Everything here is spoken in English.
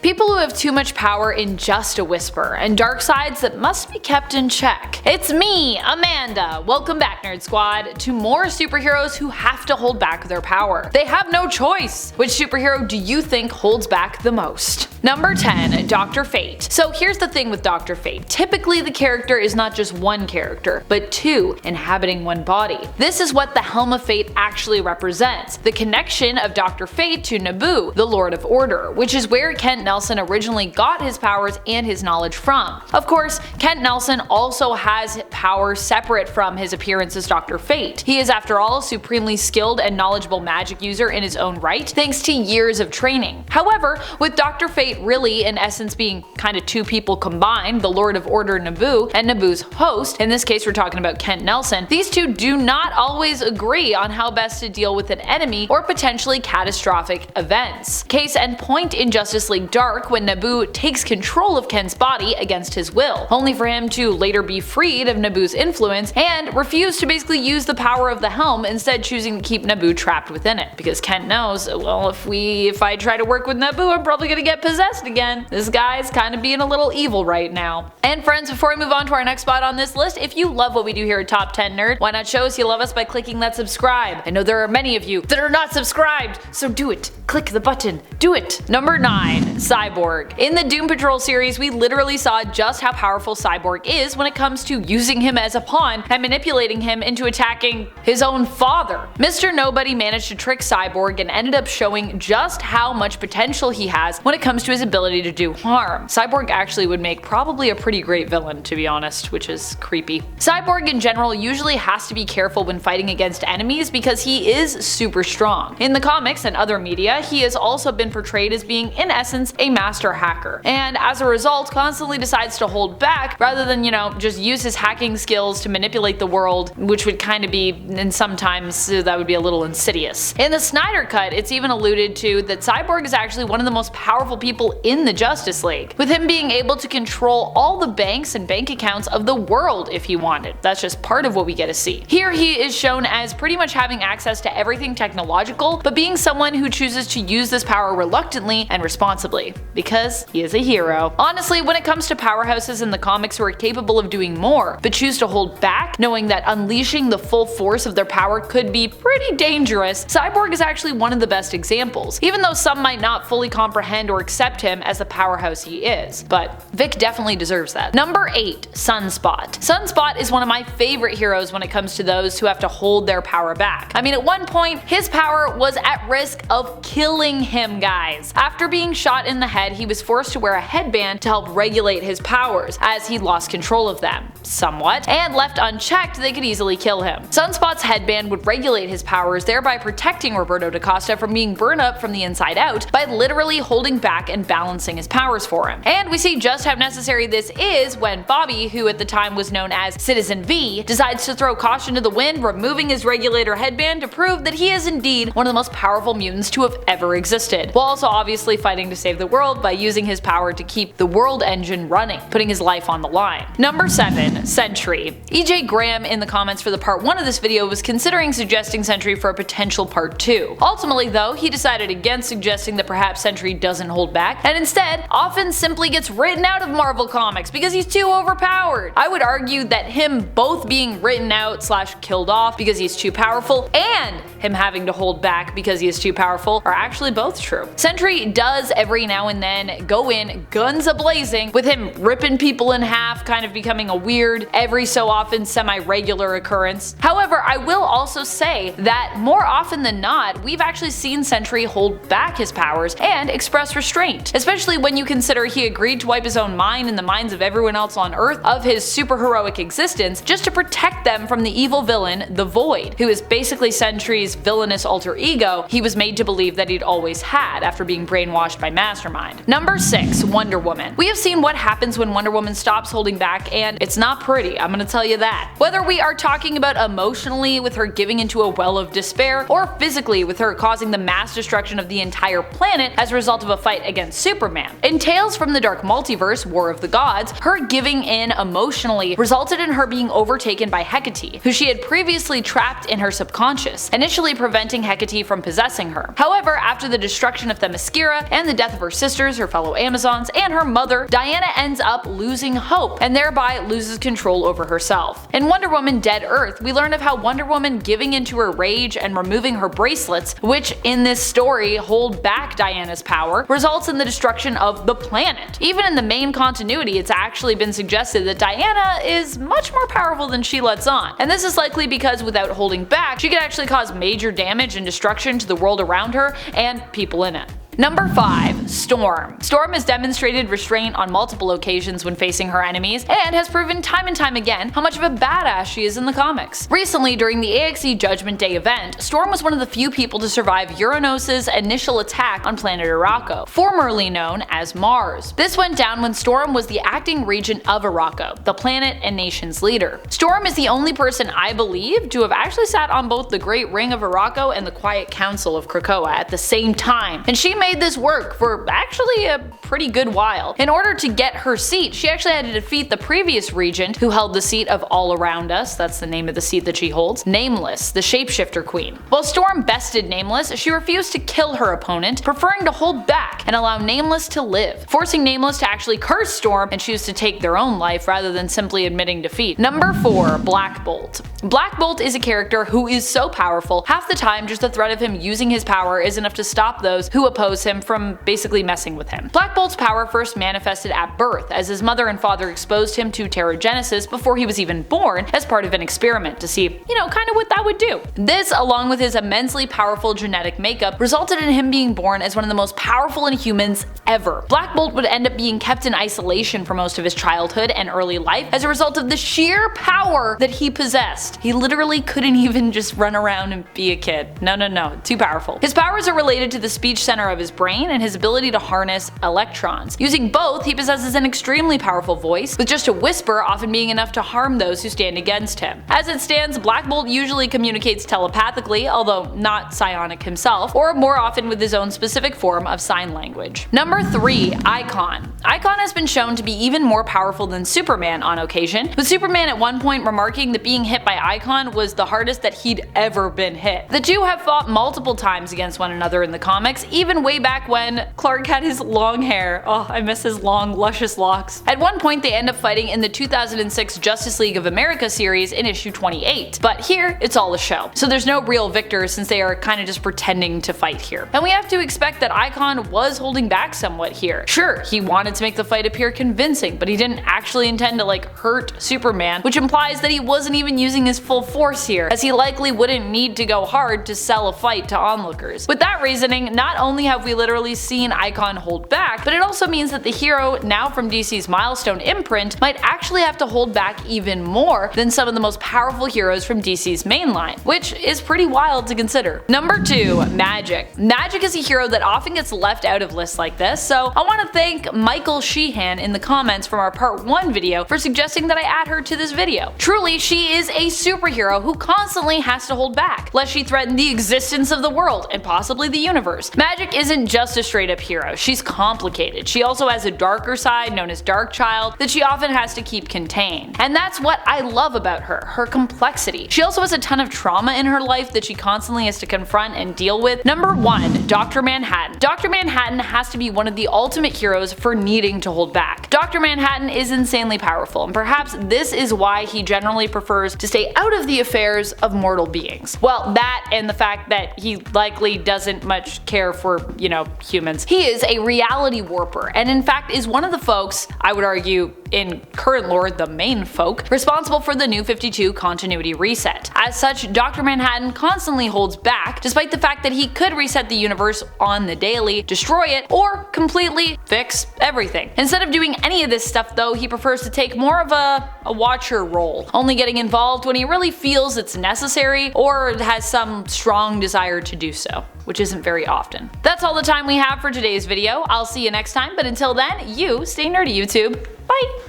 people who have too much power in just a whisper, and dark sides that must be kept in check. It's me, Amanda! Welcome back, Nerd Squad, to more superheroes who have to hold back their power. They have no choice! Which superhero do you think holds back the most? Number 10. Dr. Fate. So here's the thing with Dr. Fate. Typically the character is not just one character, but two inhabiting one body. This is what the Helm of Fate actually represents, the connection of Dr. Fate to Naboo, the Lord of Order, which is where Kent Nelson originally got his powers and his knowledge from. Of course, Kent Nelson also has power separate from his appearance as Dr. Fate. He is, after all, a supremely skilled and knowledgeable magic user in his own right, thanks to years of training. However, with Dr. Fate really in essence being kinda two people combined, the Lord of Order Naboo and Naboo's host, in this case we're talking about Kent Nelson, these two do not always agree on how best to deal with an enemy or potentially catastrophic events. Case in point in Justice League Dark, when Naboo takes control of Kent's body against his will, only for him to later be freed of Naboo's influence and refuse to basically use the power of the helm, instead choosing to keep Naboo trapped within it, because Kent knows, well, if I try to work with Naboo, I'm probably gonna get possessed again. This guy's kinda being a little evil right now. And friends, before we move on to our next spot on this list, if you love what we do here at Top 10 Nerd, why not show us you love us by clicking that subscribe? I know there are many of you that are not subscribed, so do it. Click the button. Do it. Number 9. Cyborg. In the Doom Patrol series, we literally saw just how powerful Cyborg is when it comes to using him as a pawn and manipulating him into attacking his own father. Mr. Nobody managed to trick Cyborg and ended up showing just how much potential he has when it comes to his ability to do harm. Cyborg actually would make probably a pretty great villain, to be honest, which is creepy. Cyborg in general usually has to be careful when fighting against enemies because he is super strong. In the comics and other media, he has also been portrayed as being, in essence, a master hacker, and as a result constantly decides to hold back rather than, just use his hacking skills to manipulate the world, which would kind of be, and sometimes that would be a little insidious. In the Snyder Cut, it's even alluded to that Cyborg is actually one of the most powerful people in the Justice League, with him being able to control all the banks and bank accounts of the world if he wanted. That's just part of what we get to see. Here he is shown as pretty much having access to everything technological, but being someone who chooses to use this power reluctantly and responsibly, because he is a hero. Honestly, when it comes to powerhouses in the comics who are capable of doing more, but choose to hold back, knowing that unleashing the full force of their power could be pretty dangerous, Cyborg is actually one of the best examples, even though some might not fully comprehend or accept him as the powerhouse he is. But Vic definitely deserves that. Number 8. Sunspot. Sunspot is one of my favorite heroes when it comes to those who have to hold their power back. I mean, at one point, his power was at risk of killing him, guys. After being shot in the head, he was forced to wear a headband to help regulate his powers, as he lost control of them, somewhat, and left unchecked they could easily kill him. Sunspot's headband would regulate his powers, thereby protecting Roberto da Costa from being burned up from the inside out by literally holding back and balancing his powers for him. And we see just how necessary this is when Bobby, who at the time was known as Citizen V, decides to throw caution to the wind, removing his regulator headband to prove that he is indeed one of the most powerful mutants to have ever existed, while also obviously fighting to save the world by using his power to keep the world engine running, putting his life on the line. Number 7. Sentry. EJ Graham in the comments for the part 1 of this video was considering suggesting Sentry for a potential part 2. Ultimately though, he decided against suggesting that perhaps Sentry doesn't hold back, and instead often simply gets written out of Marvel Comics because he's too overpowered. I would argue that him both being written out / killed off because he's too powerful, and him having to hold back because he is too powerful are actually both true. Sentry does every now and then go in guns a-blazing, with him ripping people in half kind of becoming a weird, every so often semi-regular occurrence. However, I will also say that more often than not, we've actually seen Sentry hold back his powers and express restraint, especially when you consider he agreed to wipe his own mind and the minds of everyone else on Earth of his superheroic existence just to protect them from the evil villain, the Void, who is basically Sentry's villainous alter ego he was made to believe that he'd always had after being brainwashed by Mastermind. Number 6. Wonder Woman. We have seen what happens when Wonder Woman stops holding back, and it's not pretty, I'm gonna tell you that. Whether we are talking about emotionally with her giving into a well of despair, or physically with her causing the mass destruction of the entire planet as a result of a fight against against Superman. In Tales from the Dark Multiverse, War of the Gods, her giving in emotionally resulted in her being overtaken by Hecate, who she had previously trapped in her subconscious, initially preventing Hecate from possessing her. However, after the destruction of Themyscira and the death of her sisters, her fellow Amazons, and her mother, Diana ends up losing hope and thereby loses control over herself. In Wonder Woman Dead Earth, we learn of how Wonder Woman giving into her rage and removing her bracelets, which in this story hold back Diana's power, results in the destruction of the planet. Even in the main continuity, it's actually been suggested that Diana is much more powerful than she lets on, and this is likely because without holding back, she could actually cause major damage and destruction to the world around her and people in it. Number 5. Storm. Storm has demonstrated restraint on multiple occasions when facing her enemies, and has proven time and time again how much of a badass she is in the comics. Recently, during the AXE Judgment Day event, Storm was one of the few people to survive Uranus' initial attack on planet Arakko, formerly known as Mars. This went down when Storm was the acting regent of Arakko, the planet and nation's leader. Storm is the only person I believe to have actually sat on both the Great Ring of Arakko and the Quiet Council of Krakoa at the same time, and she made this work for actually a pretty good while. In order to get her seat, she actually had to defeat the previous regent who held the seat of All Around Us, that's the name of the seat that she holds, Nameless, the shapeshifter queen. While Storm bested Nameless, she refused to kill her opponent, preferring to hold back and allow Nameless to live, forcing Nameless to actually curse Storm and choose to take their own life rather than simply admitting defeat. Number 4. Black Bolt. Black Bolt is a character who is so powerful, half the time just the threat of him using his power is enough to stop those who oppose him from basically messing with him. Black Bolt's power first manifested at birth, as his mother and father exposed him to Terrigenesis before he was even born as part of an experiment to see, kind of what that would do. This, along with his immensely powerful genetic makeup, resulted in him being born as one of the most powerful Inhumans ever. Black Bolt would end up being kept in isolation for most of his childhood and early life as a result of the sheer power that he possessed. He literally couldn't even just run around and be a kid. No, too powerful. His powers are related to the speech center of his brain and his ability to harness electrons. Using both, he possesses an extremely powerful voice, with just a whisper often being enough to harm those who stand against him. As it stands, Black Bolt usually communicates telepathically, although not psionic himself, or more often with his own specific form of sign language. Number 3. Icon. Icon has been shown to be even more powerful than Superman on occasion, with Superman at one point remarking that being hit by Icon was the hardest that he'd ever been hit. The two have fought multiple times against one another in the comics, even way back when Clark had his long hair. Oh, I miss his long, luscious locks. At one point, they end up fighting in the 2006 Justice League of America series in issue 28, but here it's all a show. So there's no real victor since they are kind of just pretending to fight here. And we have to expect that Icon was holding back somewhat here. Sure, he wanted to make the fight appear convincing, but he didn't actually intend to hurt Superman, which implies that he wasn't even using his full force here, as he likely wouldn't need to go hard to sell a fight to onlookers. With that reasoning, not only have we literally seen Icon hold back, but it also means that the hero, now from DC's Milestone imprint, might actually have to hold back even more than some of the most powerful heroes from DC's mainline, which is pretty wild to consider. Number 2. Magik. Magik is a hero that often gets left out of lists like this, so I want to thank Michael Sheehan in the comments from our part 1 video for suggesting that I add her to this video. Truly, she is a superhero who constantly has to hold back, lest she threaten the existence of the world and possibly the universe. Magik isn't just a straight up hero, she's complicated. She also has a darker side known as Darkchild that she often has to keep contained. And that's what I love about her complexity. She also has a ton of trauma in her life that she constantly has to confront and deal with. Number 1. Dr. Manhattan. Dr. Manhattan has to be one of the ultimate heroes for needing to hold back. Dr. Manhattan is insanely powerful, and perhaps this is why he generally prefers to stay out of the affairs of mortal beings. Well, that and the fact that he likely doesn't much care for, humans. He is a reality warper, and in fact is one of the folks, I would argue, in current lore the main folk, responsible for the New 52 continuity reset. As such, Dr. Manhattan constantly holds back, despite the fact that he could reset the universe on the daily, destroy it, or completely fix everything. Instead of doing any of this stuff though, he prefers to take more of a watcher role, only getting involved when he really feels it's necessary or has some strong desire to do so, which isn't very often. That's all the time we have for today's video. I'll see you next time, but until then, you stay nerdy, YouTube. Bye!